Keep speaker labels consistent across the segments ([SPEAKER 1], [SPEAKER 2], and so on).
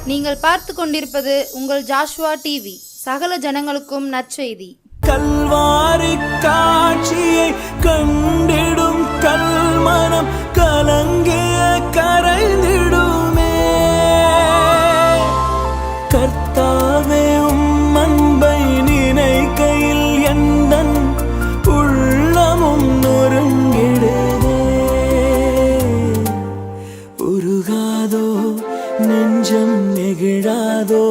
[SPEAKER 1] நீங்கள் பார்த்து கொண்டிருப்பது உங்கள் ஜாஷுவா டிவி. சகல ஜனங்களுக்கும் நற்செய்தி.
[SPEAKER 2] கல்வாரி காட்சியை கண்டிடும் கல்மனம் கலங்கிய கரைந்திடுமே. கர்த்தாவே உம் அன்பை நினைக்கையில் எந்தன் உள்ளமும் நொறுங்கிடுதே. உருகாதோ நெஞ்சம் நெகிழாதோ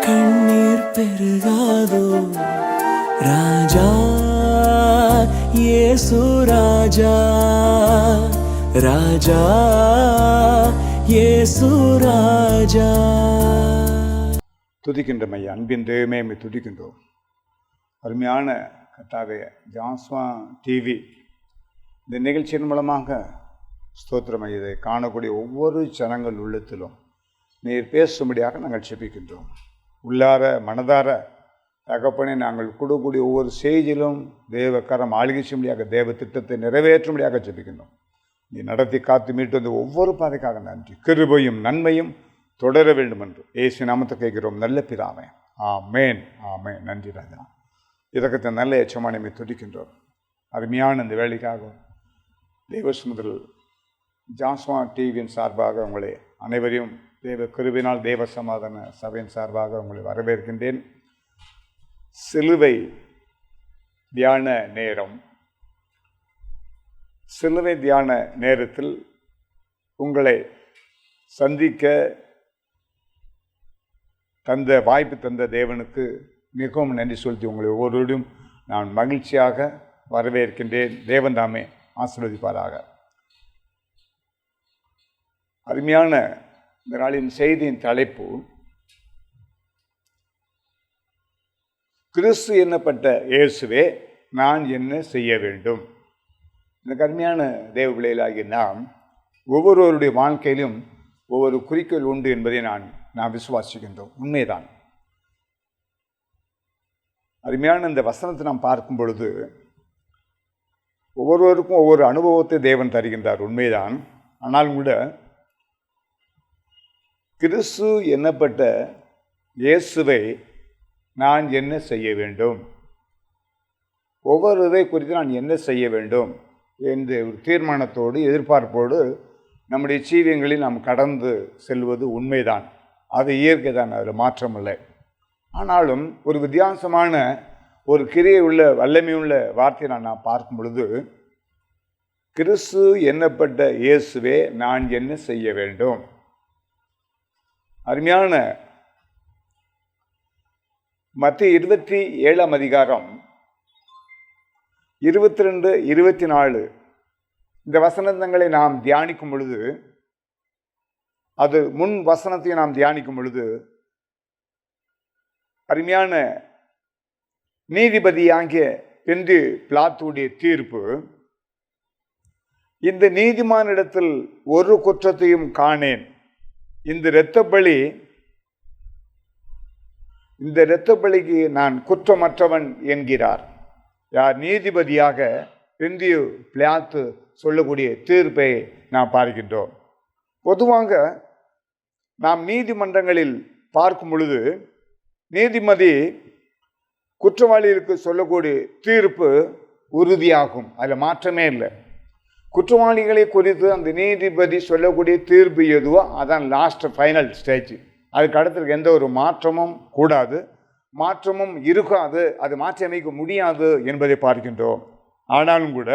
[SPEAKER 2] கண்ணீர் பெருகாதோ. ராஜா இயேசு ராஜா, ராஜா இயேசு ராஜா.
[SPEAKER 3] துதிக்கின்றோம் ஐயா, அன்பின் தெய்வமே துதிக்கின்றோம். அருமையான கர்த்தாவே, ஜாஸ்வா டிவி இந்த நிகழ்ச்சியின் மூலமாக ஸ்தோத்திரம். இதை காணக்கூடிய ஒவ்வொரு ஜனங்கள் உள்ளத்திலும் நீர் பேசும்படியாக நாங்கள் செபிக்கின்றோம். உள்ளார மனதார தகப்பனே, நாங்கள் கொடுக்கக்கூடிய ஒவ்வொரு செய்தியிலும் தேவக்கரம் ஆளுகை செய்யும்படியாக, தேவ திட்டத்தை நிறைவேற்றும்படியாக ஜெபிக்கின்றோம். நீ நடத்தி காத்து மீட்டு வந்த ஒவ்வொரு பாதைக்காக நன்றி. கிருபையும் நன்மையும் தொடர வேண்டும் என்று இயேசு நாமத்தை கேட்கிறோம் நல்ல பிதாவே. ஆமேன், ஆமேன். நன்றி ராஜா. இதற்கத்தை நல்ல எச்சமானமை துதிக்கின்றோம். அருமையான இந்த வேலைக்காக தேவசுமுதல் ஜாஸ்வா டிவியின் சார்பாக உங்களை அனைவரையும் தேவ கிருபினால் தேவ சமாதான சபையின் சார்பாக உங்களை வரவேற்கின்றேன். சிலுவை தியான நேரம். சிலுவை தியான நேரத்தில் உங்களை சந்திக்க தந்த வாய்ப்பு தந்த தேவனுக்கு மிகவும் நன்றி செலுத்தி உங்களை ஒவ்வொருவரும் நான் மகிழ்ச்சியாக வரவேற்கின்றேன். தேவன் தாமே ஆசீர்வதிப்பாராக. அருமையான இந்த நாளின் செய்தியின் தலைப்பு, கிறிஸ்து என்னப்பட்ட இயேசுவே நான் என்ன செய்ய வேண்டும். இந்த கருமையான தேவ பிள்ளைகளாகிய நாம் ஒவ்வொருவருடைய வாழ்க்கையிலும் ஒவ்வொரு குறிக்கோள் உண்டு என்பதை நாம் விசுவாசிக்கின்றோம். உண்மைதான். அருமையான இந்த வசனத்தை நாம் பார்க்கும் பொழுது ஒவ்வொருவருக்கும் ஒவ்வொரு அனுபவத்தை தேவன் தருகின்றார். உண்மைதான். ஆனாலும் கூட கிறிஸ்து என்னப்பட்ட இயேசுவை நான் என்ன செய்ய வேண்டும், ஒவ்வொரு இதை குறித்து நான் என்ன செய்ய வேண்டும் என்ற ஒரு தீர்மானத்தோடு எதிர்பார்ப்போடு நம்முடைய ஜீவியங்களில் நாம் கடந்து செல்வது உண்மைதான். அது இயற்கை தான், அதில் மாற்றமில்லை. ஆனாலும் ஒரு வித்தியாசமான ஒரு கிரியை உள்ள வல்லமையுள்ள வார்த்தையை நான் பார்க்கும் பொழுது, கிறிஸ்து என்னப்பட்ட இயேசுவே நான் என்ன செய்ய வேண்டும். அருமையான மத்திய 27ஆம் அதிகாரம் 22, 24 இந்த வசனங்களை நாம் தியானிக்கும் பொழுது, அது முன் வசனத்தை நாம் தியானிக்கும் பொழுது, அருமையான நீதிபதியாகிய பொந்தியு பிலாத்துடைய தீர்ப்பு, இந்த நீதிமானிடத்தில் ஒரு குற்றத்தையும் காணேன், இந்த இரத்த பலிக்கு நான் குற்றமற்றவன் என்கிறார். யார்? நீதிபதியாக பொந்தியு பிலாத்து சொல்லக்கூடிய தீர்ப்பை நாம் பார்க்கின்றோம். பொதுவாக நாம் நீதிமன்றங்களில் பார்க்கும் பொழுது நீதிபதி குற்றவாளிகளுக்கு சொல்லக்கூடிய தீர்ப்பு உறுதியாகும். அதில் மாற்றமே இல்லை. குற்றவாளிகளை குறித்து அந்த நீதிபதி சொல்லக்கூடிய தீர்ப்பு எதுவோ அதான் லாஸ்ட் ஃபைனல் ஸ்டேஜ். அதுக்கு அடுத்து எந்த ஒரு மாற்றமும் கூடாது, மாற்றமும் இருக்காது, அது மாற்றி அமைக்க முடியாது என்பதை பார்க்கின்றோம். ஆனாலும் கூட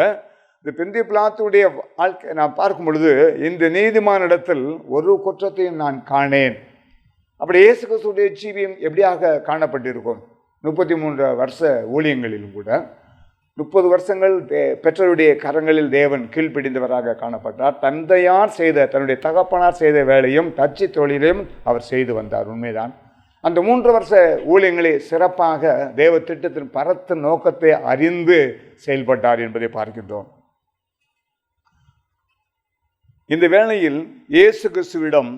[SPEAKER 3] இந்த பொந்தியு பிலாத்துடைய வாழ்க்கை நான் பார்க்கும் பொழுது, இந்த நீதிமானிடத்தில் ஒரு குற்றத்தையும் நான் காணேன். அப்படி இயேசு கிறிஸ்துடைய ஜீவியம் எப்படியாக காணப்பட்டிருக்கும்? 33 வருஷ ஊழியங்களிலும் கூட 30 வருஷங்கள் பெற்றோருடைய கரங்களில் தேவன் கீழ்ப்பிடிந்தவராக காணப்பட்டார். தந்தையார் செய்த, தன்னுடைய தகப்பனார் செய்த வேலையும் தச்சு தொழிலையும் அவர் செய்து வந்தார். உண்மைதான். அந்த 3 வருஷ ஊழியங்களை சிறப்பாக தேவ திட்டத்தின் பரத்த நோக்கத்தை அறிந்து செயல்பட்டார் என்பதை பார்க்கின்றோம். இந்த வேளையில் இயேசு கிறிஸ்துவிடம்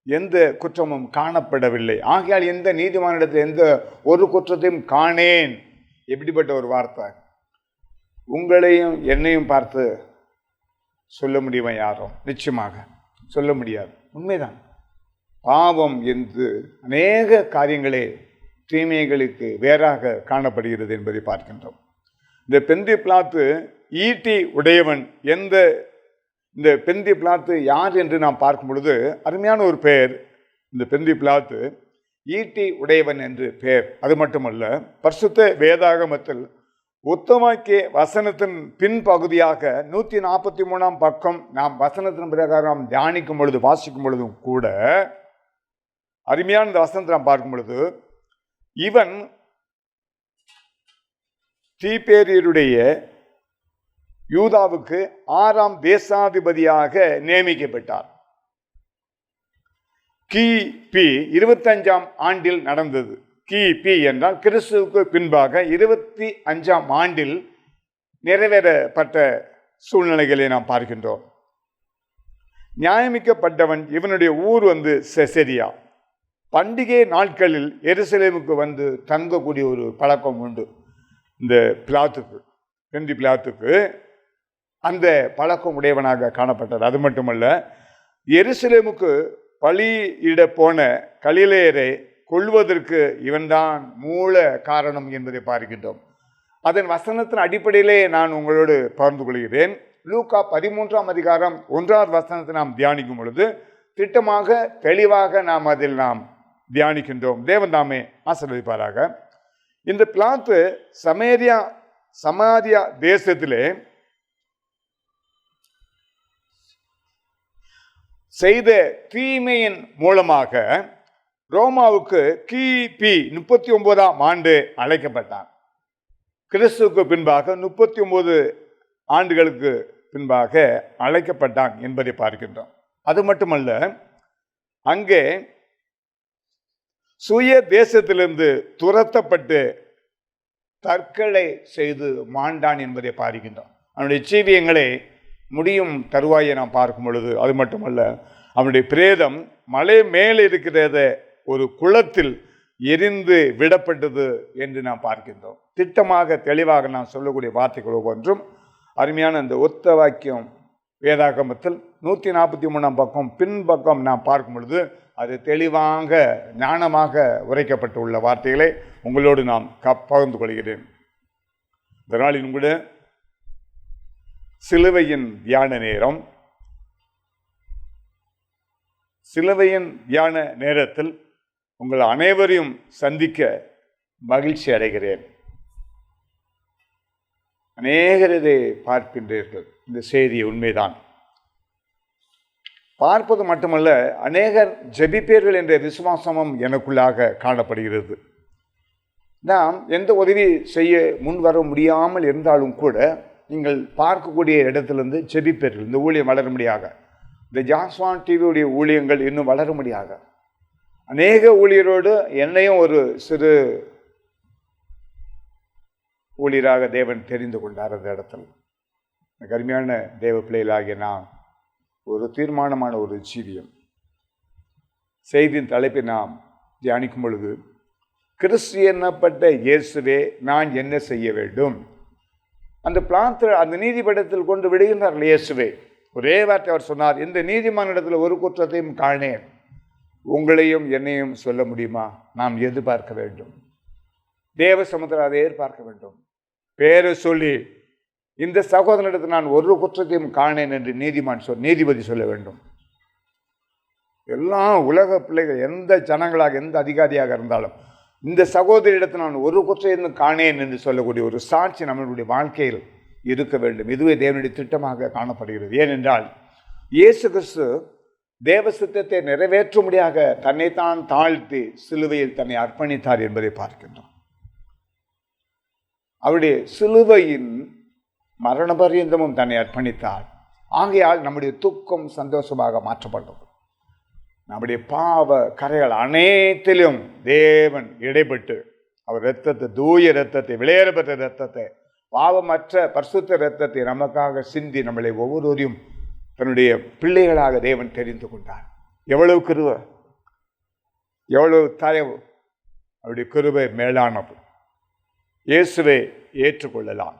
[SPEAKER 3] எந்த குற்றமும் காணப்படவில்லை. ஆகையால் எந்த நீதிமானிடத்தில் எந்த ஒரு குற்றத்தையும் காணேன். எப்படிப்பட்ட ஒரு வார்த்தை! உங்களையும் என்னையும் பார்த்து சொல்ல முடியுமா? யாரும் நிச்சயமாக சொல்ல முடியாது. உண்மைதான். பாவம் என்று அநேக காரியங்களே தீமைகளுக்கு வேறாக காணப்படுகிறது என்பதை பார்க்கின்றோம். இந்த பெந்தி பிலாத்து ஈட்டி உடையவன் இந்த பெந்தி பிலாத்து யார் என்று நாம் பார்க்கும் பொழுது அருமையான ஒரு பெயர். இந்த பெந்தி பிலாத்து ஈட்டி உடையவன் என்று பெயர். அது மட்டுமல்ல, பரிசுத்த வேதாகமத்தில் உத்தமவாக்கிய வசனத்தின் பின்பகுதியாக 143 பக்கம் நாம் வசனத்தின் பிரகாரம் தியானிக்கும் பொழுது வாசிக்கும் பொழுதும் கூட அருமையான இந்த வசனத்தை நாம் பார்க்கும் பொழுது, இவன் தீபேரியருடைய யூதாவுக்கு 6ஆம் தேசாதிபதியாக நியமிக்கப்பட்டார். கிபி 25ஆம் ஆண்டில் நடந்தது. கிபி என்றால் கிறிஸ்துவுக்கு பின்பாக 25ஆம் ஆண்டில் நிறைவேறப்பட்ட சூழ்நிலைகளை நாம் பார்க்கின்றோம். நியமிக்கப்பட்டவன் இவனுடைய ஊர் செசரியா. பண்டிகை நாட்களில் எருசலேமுக்கு வந்து தங்கக்கூடிய ஒரு பழக்கம் உண்டு. இந்த பிலாத்துக்கு, பெந்தி பிலாத்துக்கு அந்த பழக்கம் உடையவனாக காணப்பட்டது. அது மட்டுமல்ல, எருசலேமுக்கு பலியிட போன கலிலேயரை கொள்வதற்கு இவன்தான் மூல காரணம் என்பதை பார்க்கின்றோம். அதன் வசனத்தின் அடிப்படையிலே நான் உங்களோடு பகிர்ந்து கொள்கிறேன். லூக்கா 13ஆம் அதிகாரம் 1வது வசனத்தை நாம் தியானிக்கும் பொழுது திட்டமாக தெளிவாக அதில் நாம் தியானிக்கின்றோம். தேவன் தாமே ஆசீர்வதிப்பாராக. இந்த பிலாத்து சமாரியா தேசத்திலே செய்த தீமையின் மூலமாக ரோமாவுக்கு கிபி 39ஆம் ஆண்டு அழைக்கப்பட்டான். கிறிஸ்துவுக்கு பின்பாக 39 ஆண்டுகளுக்கு பின்பாக அழைக்கப்பட்டான் என்பதை பார்க்கின்றோம். அது மட்டுமல்ல, அங்கே சுய தேசத்திலிருந்து துரத்தப்பட்டு தற்கொலை செய்து மாண்டான் என்பதை பார்க்கின்றோம். அவனுடைய ஜீவியங்களை முடியும் தருவாயை நாம் பார்க்கும் பொழுது, அது மட்டுமல்ல, அவனுடைய பிரேதம் மலை மேலே இருக்கிறத ஒரு குளத்தில் எரிந்து விடப்பட்டது என்று நாம் பார்க்கின்றோம். திட்டமாக தெளிவாக நாம் சொல்லக்கூடிய வார்த்தைகள் ஒவ்வொன்றும் அருமையான அந்த ஒத்த வாக்கியம் வேதாகமத்தில் 143ஆம் பக்கம் பின்பக்கம் நாம் பார்க்கும் பொழுது அது தெளிவாக ஞானமாக உரைக்கப்பட்டுள்ள வார்த்தைகளை உங்களோடு நாம் பகிர்ந்து கொள்கிறேன். இந்த நாளின் கூட சிலுவையின் தியான நேரம். சிலுவையின் தியான நேரத்தில் உங்கள் அனைவரையும் சந்திக்க மகிழ்ச்சி அடைகிறேன். அநேகர் இதை பார்க்கின்றீர்கள். இந்த செய்தி உண்மைதான். பார்ப்பது மட்டுமல்ல, அநேகர் ஜெபிப்பீர்கள் என்ற விசுவாசமும் எனக்குள்ளாக காணப்படுகிறது. நாம் எந்த உதவி செய்ய முன்வர முடியாமல் இருந்தாலும் கூட நீங்கள் பார்க்கக்கூடிய இடத்திலிருந்து ஜெபிப்பீர்கள். இந்த ஊழியம் வளர முடியாக, இந்த ஜாஸ்வான் டிவியுடைய ஊழியங்கள் இன்னும் வளர முடியாக, அநேக ஊழியரோடு என்னையும் ஒரு சிறு ஊழியராக தேவன் தெரிந்து கொண்டார். அந்த இடத்துல கருமையான தேவ பிள்ளைகளாகிய நான் ஒரு தீர்மானமான ஒரு ஜீவியம். செய்தியின் தலைப்பை நாம் தியானிக்கும் பொழுது, கிறிஸ்து என்னப்பட்ட இயேசுவே நான் என்ன செய்ய வேண்டும்? அந்த பிளாத்தில் அந்த நீதிபடத்தில் கொண்டு விடுகின்றார்கள் இயேசுவே. ஒரே வார்த்தை அவர் சொன்னார், இந்த நீதிமானிடத்தில் ஒரு குற்றத்தையும் காணேன். உங்களையும் என்னையும் சொல்ல முடியுமா? நாம் எதிர்பார்க்க வேண்டும். தேவ சமுத்திரம் அதை எதிர்பார்க்க வேண்டும். பேரை சொல்லி இந்த சகோதரனிடத்தில் நான் ஒரு குற்றத்தையும் காணேன் என்று நீதிபதி சொல்ல வேண்டும். எல்லா உலக பிள்ளைகள் எந்த ஜனங்களாக எந்த அதிகாரியாக இருந்தாலும் இந்த சகோதரியிடத்தில் நான் ஒரு குற்றத்தையும் காணேன் என்று சொல்லக்கூடிய ஒரு சாட்சி நம்மளுடைய வாழ்க்கையில் இருக்க வேண்டும். இதுவே தேவனுடைய திட்டமாக காணப்படுகிறது. ஏனென்றால் இயேசு கிறிஸ்து தேவ சித்தத்தை நிறைவேற்றும்படியாக தன்னைத்தான் தாழ்த்தி சிலுவையில் தன்னை அர்ப்பணித்தார் என்பதை பார்க்கின்றோம். அவருடைய சிலுவையின் மரண பரியந்தமும் தன்னை அர்ப்பணித்தார். ஆகையால் நம்முடைய துக்கம் சந்தோஷமாக மாற்றப்பட்டது. நம்முடைய பாவ கரைகள் அனைத்திலும் தேவன் இடைப்பட்டு அவர் இரத்தத்தை, தூய இரத்தத்தை, விலையேறப்பட்ட இரத்தத்தை, பாவமற்ற பரிசுத்த இரத்தத்தை நமக்காக சிந்தி நம்மளை ஒவ்வொருவரையும் தன்னுடைய பிள்ளைகளாக தேவன் தெரிந்து கொண்டார். எவ்வளவு கிருபை, எவ்வளவு தயவு! அவருடைய கிருபை மேலானது. இயேசுவை ஏற்றுக்கொள்ளலாம்.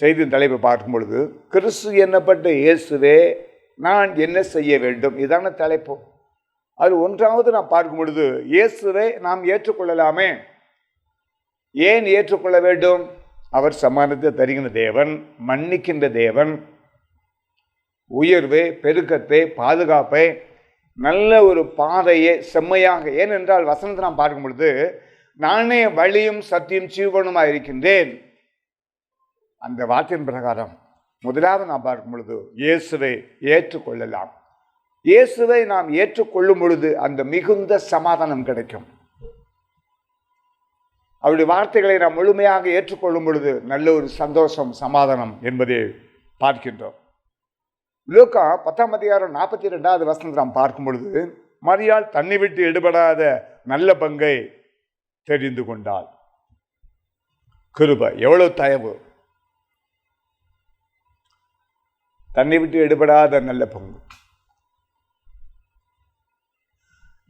[SPEAKER 3] செய்தியின் தலைப்பை பார்க்கும் பொழுது, கிறிஸ்து என்னப்பட்ட இயேசுவே நான் என்ன செய்ய வேண்டும்? இதான தலைப்பு. அது ஒன்றாவது நாம் பார்க்கும் பொழுது இயேசுவை நாம் ஏற்றுக்கொள்ளலாமே. ஏன் ஏற்றுக்கொள்ள வேண்டும்? அவர் சமாதானத்தை தருகின்ற தேவன், மன்னிக்கின்ற தேவன், உயர்வை, பெருக்கத்தை, பாதுகாப்பை, நல்ல ஒரு பாதையை செம்மையாக. ஏனென்றால் வசனத்தை நாம் பார்க்கும் பொழுது நானே வழியும் சத்தியம் ஜீவனுமாய் இருக்கின்றேன். அந்த வார்த்தையின் பிரகாரம் முதலாவது நாம் பார்க்கும் பொழுது இயேசுவை ஏற்றுக்கொள்ளலாம். இயேசுவை நாம் ஏற்றுக்கொள்ளும் பொழுது அந்த மிகுந்த சமாதானம் கிடைக்கும். அவருடைய வார்த்தைகளை நாம் முழுமையாக ஏற்றுக்கொள்ளும் பொழுது நல்ல ஒரு சந்தோஷம், சமாதானம் என்பதை பார்க்கின்றோம். லூக்கா 10:42 நாம் பார்க்கும் பொழுது மரியாள் தன்னை விட்டு எடுபடாத நல்ல பங்கை தெரிந்து கொண்டாள். கிருபை, எவ்வளவு தயவு! தன்னை விட்டு எடுபடாத நல்ல பங்கு.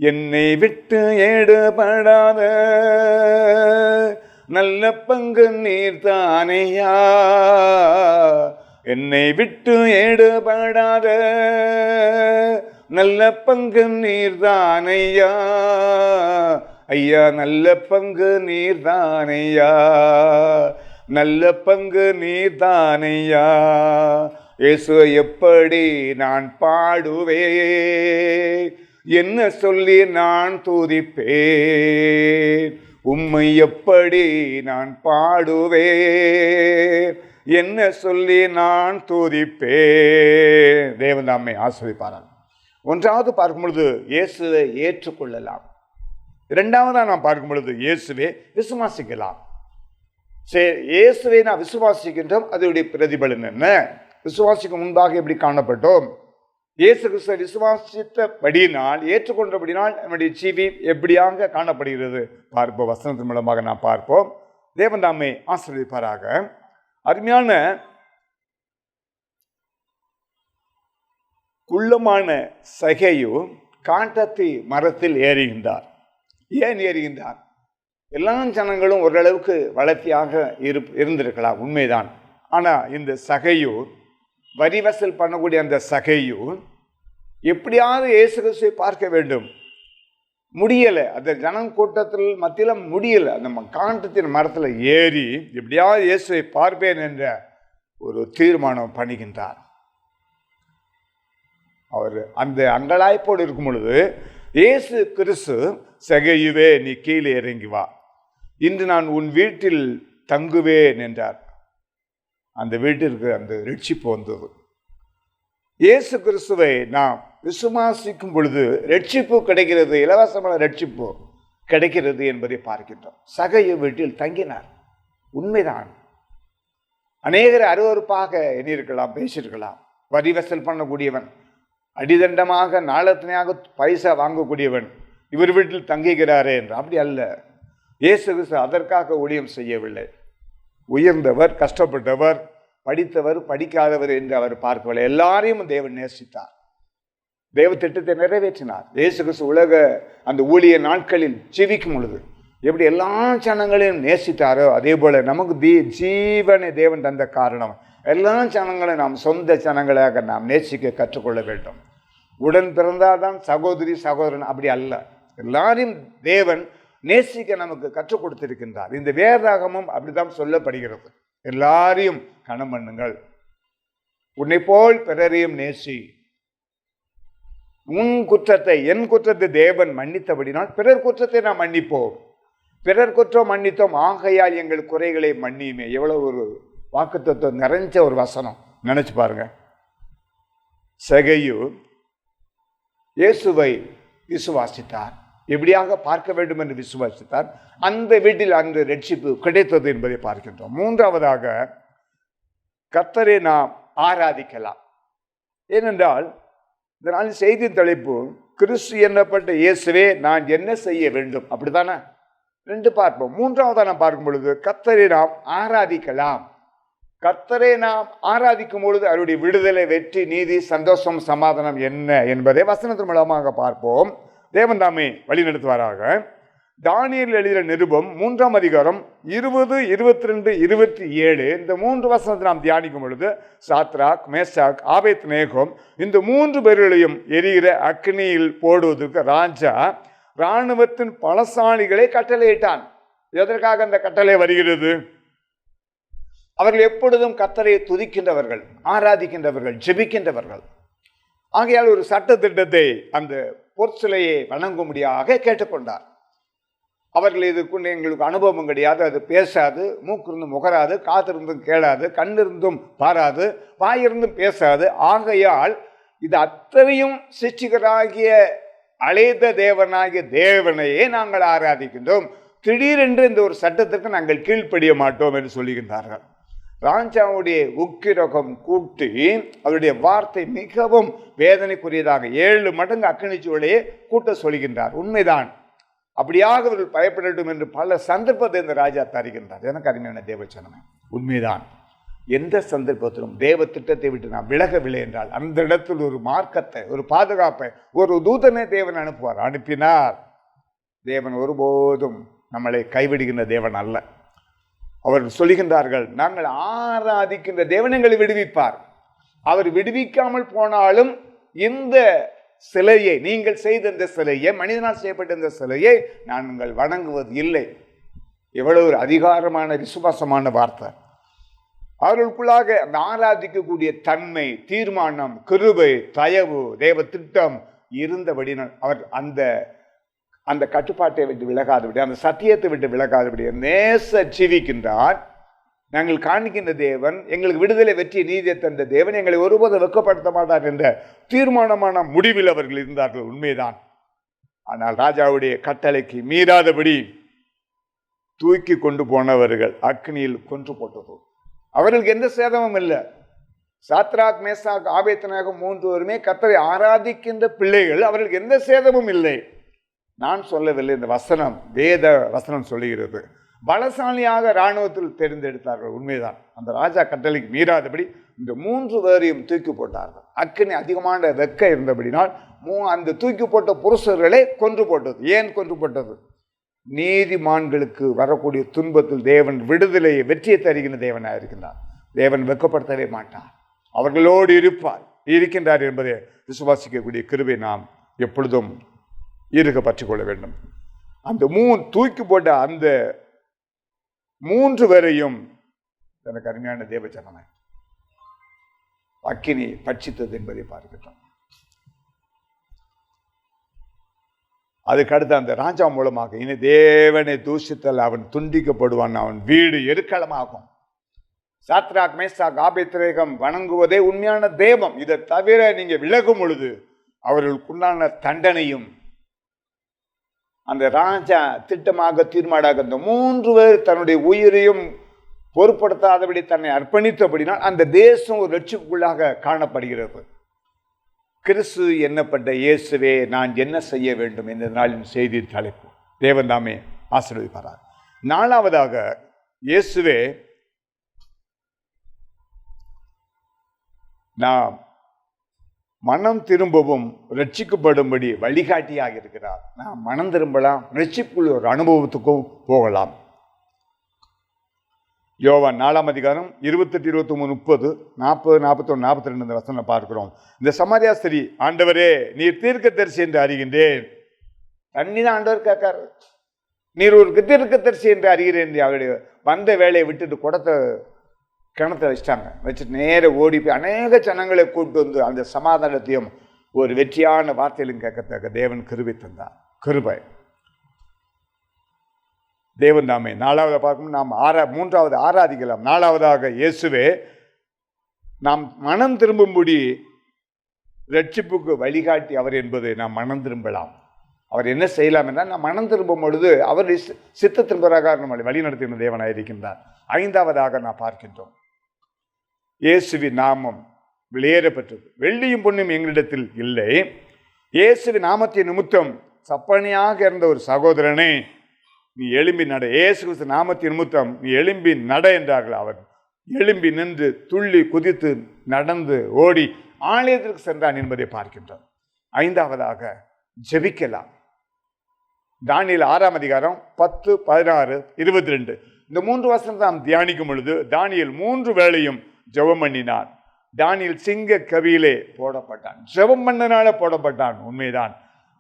[SPEAKER 3] என்னை விட்டு எடுபடாத நல்ல பங்கு நீர்தானையா, என்னை விட்டு எடுபடாத நல்ல பங்கு நீர்தானையா, ஐயா நல்ல பங்கு நீர்தானையா, நல்ல பங்கு நீர்தானையா. இயேசு எப்படி நான் பாடுவேன், என்ன சொல்லி நான் துதிப்பேன், உம்மை எப்படி நான் பாடுவேன், என்ன சொல்லி நான் துதிப்பேன். தேவன் நம்மை ஆசீர்வதிப்பாராக. ஒன்றாவது பார்க்கும் பொழுது இயேசுவை ஏற்றுக்கொள்ளலாம். இரண்டாவதாக நாம் பார்க்கும் பொழுது இயேசுவை விசுவாசிக்கலாம். சரி, இயேசுவை நான் விசுவாசிக்கின்றோம், அதனுடைய பிரதிபலன் என்ன? விசுவாசிக்கு முன்பாக எப்படி காணப்பட்டோம்? இயேசு கிறிஸ்துவை விசுவாசித்தபடினால், ஏற்றுக்கொண்டபடினால் நம்முடைய ஜீவி எப்படியாக காணப்படுகிறது பார்ப்போம். வசனத்தின் மூலமாக நாம் பார்ப்போம். தேவன் தாமே ஆசீர்வதிப்பாராக. அருமையான குள்ளமான சகேயு காண்டத்தி மரத்தில் ஏறுகின்றார். ஏன் ஏறுகின்றார்? எல்லா ஜனங்களும் ஓரளவுக்கு வளர்த்தியாக இருந்திருக்கலாம், உண்மைதான். ஆனால் இந்த சகேயு, வரி வசூல் பண்ணக்கூடிய அந்த சகேயு எப்படியாவது இயேசு கிறிஸ்துவை பார்க்க வேண்டும், முடியலை. அந்த ஜனக்கூட்டத்தில் மத்தியில் முடியலை. அந்த காண்டத்தின் மரத்தில் ஏறி எப்படியாவது இயேசுவை பார்ப்பேன் என்ற ஒரு தீர்மானம் பண்ணுகின்றார். அவர் அந்த அங்கலாய்ப்போடு இருக்கும் பொழுது இயேசு கிறிஸ்து, சகேயுவே நீ கீழே இறங்கி வா, இன்று நான் உன் வீட்டில் தங்குவேன் என்றார். அந்த வீட்டிற்கு அந்த ரட்சிப்பு வந்தது. இயேசு கிறிஸ்துவை நாம் விசுவாசிக்கும் பொழுது ரட்சிப்பு கிடைக்கிறது, இலவசமான ரட்சிப்பு கிடைக்கிறது என்பதை பார்க்கின்றோம். சகேயு வீட்டில் தங்கினார், உண்மைதான். அநேகர் அருவருப்பாக எண்ணியிருக்கலாம், பேசியிருக்கலாம். வரி வசூல் பண்ணக்கூடியவன், அடிதண்டமாக நாளத்தனையாக பைசா வாங்கக்கூடியவன் இவர் வீட்டில் தங்குகிறாரே என்று. அப்படி அல்ல. இயேசு கிறிஸ்து அதற்காக ஊழியம் செய்யவில்லை. உயர்ந்தவர், கஷ்டப்பட்டவர், படித்தவர், படிக்காதவர் என்று அவர் பார்க்கவில்லை. எல்லாரையும் தேவன் நேசித்தார், தேவ திட்டத்தை நிறைவேற்றினார். இயேசு கிறிஸ்து உலக அந்த ஊழிய நாட்களில் ஜீவிக்கும் பொழுது எப்படி எல்லா ஜனங்களையும் நேசித்தாரோ, அதே போல நமக்கு ஜீவனை தேவன் தந்த காரணம் எல்லா ஜனங்களையும் நாம் சொந்த ஜனங்களாக நாம் நேசிக்க கற்றுக்கொள்ள வேண்டும். உடன் பிறந்தால்தான் சகோதரி சகோதரன், அப்படி அல்ல. எல்லாரையும் தேவன் நேசிக்க நமக்கு கற்றுக் கொடுத்திருக்கின்றார். இந்த வேதாகமும் அப்படித்தான் சொல்லப்படுகிறது. எல்லாரையும் கனம் பண்ணுங்கள், உன்னை போல் பிறரையும் நேசி. உன் குற்றத்தை, என் குற்றத்தை தேவன் மன்னித்தபடினால் பிறர் குற்றத்தை நாம் மன்னிப்போம். பிறர் குற்றம் மன்னித்தோம், ஆகையால் எங்கள் குறைகளை மன்னியுமே. எவ்வளவு ஒரு வாக்குத்தத்தம் நிறைஞ்ச ஒரு வசனம், நினைச்சு பாருங்க. சகேயு இயேசுவை விசுவாசித்தார், எப்படியாக பார்க்க வேண்டும் என்று விசுவாசித்தார். அந்த வீட்டில் அந்த ரட்சிப்பு கிடைத்தது என்பதை பார்க்கின்றோம். மூன்றாவதாக கர்த்தரை நாம் ஆராதிக்கலாம். ஏனென்றால் இந்த நாள் செய்தி தலைப்பு கிறிஸ்து என்னப்பட்ட இயேசுவே நான் என்ன செய்ய வேண்டும், அப்படித்தானே? ரெண்டு பார்ப்போம். மூன்றாவதாக நாம் பார்க்கும் பொழுது கர்த்தரை நாம் ஆராதிக்கலாம். கர்த்தரை நாம் ஆராதிக்கும் பொழுது அவருடைய விடுதலை, வெற்றி, நீதி, சந்தோஷம், சமாதானம் என்ன என்பதை வசனத்தின் மூலமாக பார்ப்போம். தேவன் தாமே வழி நடத்துவாராக. தானியேல் எழுதிய நிருபம் 3ஆம் அதிகாரம் 20, 22, 27 இந்த 3 வசனத்தை நாம் தியானிக்கும் பொழுது சாத்ராக், மேஷாக், ஆபேத்நேகோ இந்த 3 பேர்களையும் எரிகிற அக்னியில் போடுவதற்கு ராஜா இராணுவத்தின் பலசாலிகளை கட்டளையிட்டான். எதற்காக அந்த கட்டளை வருகிறது? அவர்கள் எப்பொழுதும் கர்த்தரை துதிக்கின்றவர்கள், ஆராதிக்கின்றவர்கள், ஜெபிக்கின்றவர்கள். ஆகையால் ஒரு சட்ட திட்டத்தை அந்த பொற்சிலையை வணங்கும்படியாக கேட்டுக்கொண்டார். அவர்கள் இதுக்குண்டு எங்களுக்கு அனுபவம் கிடையாது, அது பேசாது, மூக்கிருந்தும் முகராது, காத்திருந்தும் கேளாது, கண்ணிருந்தும் பாராது, வாயிருந்தும் பேசாது. ஆகையால் இது அத்தனையும் சிருஷ்டிகராகிய அழைத்த தேவனாகிய தேவனையே நாங்கள் ஆராதிக்கின்றோம். திடீரென்று இந்த ஒரு சட்டத்திற்கு நாங்கள் கீழ்ப்படிய மாட்டோம் என்று சொல்லுகின்றார்கள். ராஜாவுடைய உக்கிரகம் கூட்டி அவருடைய வார்த்தை மிகவும் வேதனைக்குரியதாக 7 மடங்கு அக்கினிச்சூளையே கூட்ட சொல்கின்றார். உண்மைதான், அப்படியாக அவர்கள் பயப்படட்டும் என்று பல சந்தர்ப்பத்தை இந்த ராஜா தருகின்றார். எனக்கு அருமையான தேவச்சனமே, உண்மைதான். எந்த சந்தர்ப்பத்திலும் தேவ திட்டத்தை விட்டு நாம் விலகவில்லை என்றால் அந்த இடத்தில் ஒரு மார்க்கத்தை, ஒரு பாதுகாப்பை, ஒரு தூதனை தேவன் அனுப்புவார். அனுப்பினார். தேவன் ஒருபோதும் நம்மளை கைவிடுகின்ற தேவன் அல்ல. அவர்கள் சொல்லுகின்றார்கள், நாங்கள் ஆராதிக்கின்ற தேவன் எங்களை விடுவிப்பார். அவர் விடுவிக்காமல் போனாலும் இந்த சிலையை, நீங்கள் செய்த இந்த சிலையை, மனிதனால் செய்யப்பட்ட இந்த சிலையை நாங்கள் வணங்குவது இல்லை. எவ்வளவு ஒரு அதிகாரமான விசுவாசமான வார்த்தை! அவர்களுக்குள்ளாக அந்த ஆராதிக்கக்கூடிய தன்மை, தீர்மானம், கிருபை, தயவு, தேவ திட்டம் இருந்தபடினால் அவர் அந்த கட்டுப்பாட்டை விட்டு விலகாதபடி, அந்த சத்தியத்தை விட்டு விலகாதபடி நேச ஜீவிக்கின்றார். நாங்கள் காணிக்கின்ற தேவன், எங்களுக்கு விடுதலை, வெற்றி, நீதியை தந்த தேவன் எங்களை ஒருபோதும் வெட்கப்படுத்த மாட்டார் என்ற தீர்மானமான முடிவில் அவர்கள் இருந்தார்கள். உண்மைதான். ஆனால் ராஜாவுடைய கட்டளைக்கு மீறாதபடி தூக்கி கொண்டு போனவர்கள் அக்னியில் கொன்று போட்டது. அவர்களுக்கு எந்த சேதமும் இல்லை. சாத்ராக், மேஷாக், ஆபேத்நேகோ 3 பேருமே கர்த்தரை ஆராதிக்கின்ற பிள்ளைகள். அவர்களுக்கு எந்த சேதமும் இல்லை. நான் சொல்லவில்லை, இந்த வசனம், வேத வசனம் சொல்லுகிறது. பலசாலியாக இராணுவத்தில் தேர்ந்தெடுத்தார்கள். உண்மைதான். அந்த ராஜா கட்டளைக்கு மீறாதபடி இந்த 3 பேரையும் தூக்கி போட்டார்கள். அக்கினி அதிகமான வெக்க இருந்தபடினால் அந்த தூக்கி போட்ட புருஷர்களை கொன்று போட்டது. ஏன் கொன்று போட்டது? நீதிமான்களுக்கு வரக்கூடிய துன்பத்தில் தேவன் விடுதலையை, வெற்றியை தருகின்ற தேவனாக இருக்கின்றார். தேவன் வெட்கப்படுத்தவே மாட்டார். அவர்களோடு இருக்கின்றார் என்பதை விசுவாசிக்கக்கூடிய கிருபை நாம் எப்பொழுதும் இருக்க பற்றிக்கொள்ள வேண்டும். அந்த தூக்கி போட்ட அந்த 3 பேரையும் எனக்கு அருமையான தேவச்சனமே அக்கினி பட்சித்தது என்பதை பார்க்கின்றோம். அதுக்கடுத்து அந்த ராஜா மூலமாக இனி தேவனை தூஷித்தல் அவன் துண்டிக்கப்படுவான், அவன் வீடு எருக்களமாகும். சாத்ராக், மேஷாக், ஆபேத்நேகோ வணங்குவதே உண்மையான தெய்வம். இதை தவிர நீங்க விலகும் பொழுது அவர்களுக்குண்டான தண்டனையும் அந்த ராஜா திட்டமாக தீர்மானாக அந்த 3 பேர் தன்னுடைய உயிரையும் பொருட்படுத்தாதபடி தன்னை அர்ப்பணித்தபடினால் அந்த தேசம் ஒரு ரட்சிப்புக்குள்ளாக காணப்படுகிறது. கிறிஸ்து எண்ணப்பட்ட இயேசுவே நான் என்ன செய்ய வேண்டும் என்ற நாளின் செய்தி தலைப்பு. தேவன் தாமே ஆசீர்வதிப்பார். 4வதாக இயேசுவே நாம் மனம் திரும்பவும் ரட்சிக்கப்படும்படி வழிகாட்டியாக இருக்கிறார். நாம் மனம் திரும்பலாம், ரட்சிப்புள்ள ஒரு அனுபவத்துக்கும் போகலாம். யோவான் 4ஆம் அதிகாரம் 28, 23, 30, 40, 41, 42 இந்த வசனம் பார்க்கிறோம். இந்த சமாரியா ஸ்திரீ, ஆண்டவரே நீர் தீர்க்கதரிசி என்று அறிகின்றேன். தண்ணி தான் ஆண்டவர் கேட்காரு. நீர் ஒரு தீர்க்கதரிசி என்று அறிகிறேன். அவருடைய வந்த வேலையை விட்டுட்டு குடத்தை கிணத்தை வச்சுட்டு நேர ஓடி போய் அநேக ஜனங்களை கூட்டு வந்து அந்த சமாதானத்தையும் ஒரு வெற்றியான வார்த்தையிலும் கேட்கத்தக்க தேவன் கிருபை தந்தார். கிருபை தேவன் தாமே. 4வது பார்க்கணும். நாம் 3வது ஆராதிக்கலாம். 4வதாக இயேசுவே நாம் மனம் திரும்பும்படி ரட்சிப்புக்கு வழிகாட்டி அவர் என்பது நாம் மனம் திரும்பலாம். அவர் என்ன செய்யலாம் என்றால், நாம் மனம் திரும்பும் பொழுது அவர் சித்தத்தின் பிரகாரம் நம்மளை வழி நடத்துகின்ற தேவனாக இருக்கின்றார். 5வதாக நாம் பார்க்கின்றோம், இயேசுவின் நாமம் வெளியேறப்பட்டது. வெள்ளியும் பொன்னும் எங்களிடத்தில் இல்லை. இயேசுவின் நாமத்தின் நிமித்தம் சப்பனியாக இருந்த ஒரு சகோதரனை நீ எழும்பி நட, இயேசு கிறிஸ்து நாமத்தின் நிமித்தம் நீ எழும்பி நட என்றார்கள். அவர் எழும்பி நின்று துள்ளி குதித்து நடந்து ஓடி ஆலயத்திற்கு சென்றான் என்பதை பார்க்கின்றோம். 5வதாக ஜெபிக்கலாம். தானியேல் 6ஆம் அதிகாரம் 10, 16, 22 இந்த 3 வசனத்தை நாம் தியானிக்கும் பொழுது தானியேல் 3 வேளையும் ஜெபம் பண்ணினான். தானியேல் சிங்க கவியிலே போடப்பட்டான். ஜெபம் பண்ணனால போடப்பட்டான், உண்மைதான்.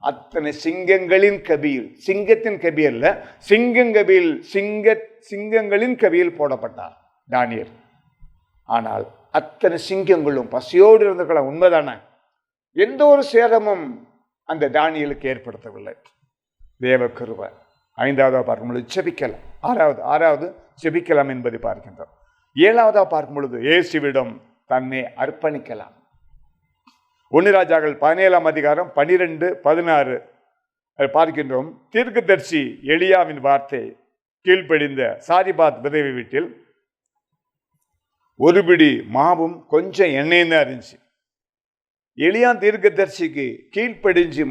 [SPEAKER 3] அத்தனை சிங்கங்களின் கபியில், சிங்கத்தின் கபி அல்ல, சிங்கங்களின் கபியில் போடப்பட்டார் தானியேல். ஆனால் அத்தனை சிங்கங்களும் பசியோடு இருந்திருக்கலாம், உண்மைதானே. எந்த ஒரு சேதமும் அந்த தானியேலுக்கு ஏற்படுத்தவில்லை. தேவ கிருபை. 5ஆவதாக பார்க்கும் பொழுது ஜெபிக்கலாம். ஆறாவது ஜெபிக்கலாம் என்பதை பார்க்கின்றோம். 7ஆவதாக பார்க்கும் பொழுது இயேசுவிடம் தன்னை அர்ப்பணிக்கலாம். 1 ராஜாக்கள் 17ஆம் அதிகாரம் 12, 16 பார்க்கின்றோம். தீர்க்கதரிசி எலியாவின் வார்த்தை கீழ்ப்படிந்த சாரிபாத் விதவை வீட்டில் ஒரு பிடி மாவும் கொஞ்சம் எண்ணெயும் தான் இருந்துச்சு. எலியா தீர்க்கதரிசிக்கு கீழ்ப்படிஞ்சு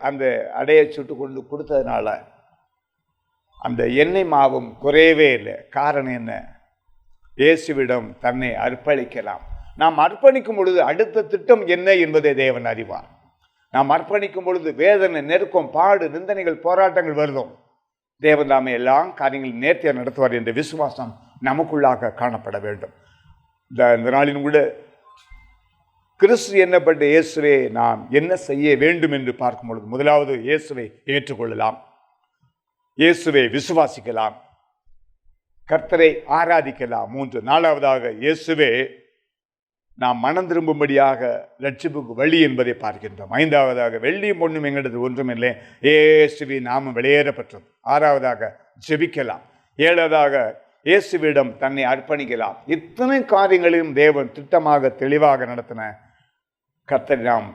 [SPEAKER 3] அந்த அடையை சுட்டு கொண்டு கொடுத்ததுனால அந்த எண்ணெய் மாவும் குறையவே இல்லை. காரணம் என்ன? இயேசுவிடம் தன்னை அர்ப்பணிக்கலாம். நாம் அர்ப்பணிக்கும் பொழுது அடுத்த திட்டம் என்ன என்பதை தேவன் அறிவார். நாம் அர்ப்பணிக்கும் பொழுது வேதனை, நெருக்கம், பாடு, நிந்தனைகள், போராட்டங்கள் வருதும். தேவன் தாமே எல்லா காரியங்களும் நேர்த்தியாக நடத்துவார் என்ற விசுவாசம் நமக்குள்ளாக காணப்பட வேண்டும். இந்த நாளிலும் கூட கிறிஸ்து என்னப்பட்ட இயேசுவை நாம் என்ன செய்ய வேண்டும் என்று பார்க்கும் பொழுது முதலாவது இயேசுவை ஏற்றுக்கொள்ளலாம், இயேசுவை விசுவாசிக்கலாம், கர்த்தரை ஆராதிக்கலாம். 4ஆவதாக இயேசுவே நாம் மனம் திரும்பும்படியாக ரட்சிப்புக்கு வழி என்பதை பார்க்கின்றோம். 5ஆவதாக வெள்ளியும் பொண்ணும் எங்களது ஒன்றுமில்லை, இயேசுவி நாமம் வெளியேறப்பட்டது. 6ஆவதாக ஜெபிக்கலாம். 7ஆவதாக இயேசுவிடம் தன்னை அர்ப்பணிக்கலாம். இத்தனை காரியங்களையும் தேவன் திட்டமாக தெளிவாக நடத்தின கர்த்தரை நாம்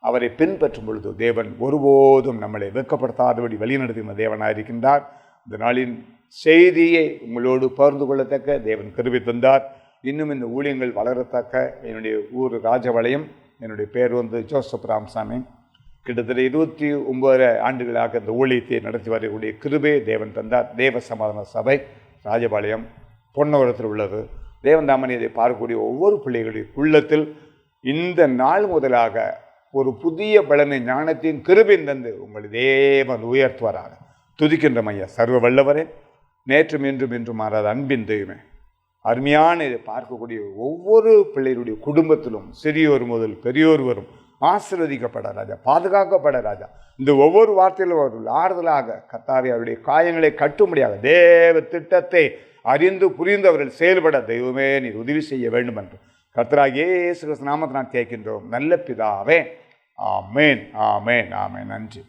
[SPEAKER 3] அவரை பின்பற்றும் பொழுது தேவன் ஒருபோதும் நம்மளை வெட்கப்படுத்தாதபடி வழிநடத்தின தேவனாக இருக்கின்றார். இந்த நாளின் செய்தியை உங்களோடு பகிர்ந்து கொள்ளத்தக்க தேவன் கிருபை தந்தார். இன்னும் இந்த ஊழியங்கள் வளரத்தக்க என்னுடைய ஊர் ராஜபாளையம். என்னுடைய பேர் ஜோசப் ராமசாமி. கிட்டத்தட்ட 29 ஆண்டுகளாக இந்த ஊழியத்தை நடத்தி வரக்கூடிய கிருபை தேவன் தந்தார். தேவ சமாதான சபை ராஜபாளையம் பொன்னவரத்தில் உள்ளது. தேவன் தாமன் இதை பார்க்கக்கூடிய ஒவ்வொரு பிள்ளைகளுடைய உள்ளத்தில் இந்த நாள் முதலாக ஒரு புதிய பலனை, ஞானத்தின் கிருபையின் தந்து உங்களை தேவன் உயர்த்துவாராக. துதிக்கின்ற மையா சர்வ வல்லவரே, நேற்றும் இன்றும் மாறாத அன்பின் தெய்வமே, அருமையான இதை பார்க்கக்கூடிய ஒவ்வொரு பிள்ளைகளுடைய குடும்பத்திலும் சிறியோர் முதல் பெரியோர் வரும் ஆசீர்வதிக்கப்பட ராஜா, பாதுகாக்கப்பட ராஜா. இந்த ஒவ்வொரு வார்த்தையிலும் அவர்கள் ஆறுதலாக கர்த்தாவே அவருடைய காயங்களை கட்டும்படியாக தேவ திட்டத்தை அறிந்து புரிந்து அவர்கள் செயல்பட தெய்வமே நீர் உதவி செய்ய வேண்டும் என்று கர்த்தராகிய இயேசு கிறிஸ்து நாமத்தில் நான் கேட்கின்றோம் நல்ல பிதாவே. ஆமேன், ஆமேன், ஆமேன். நன்றி.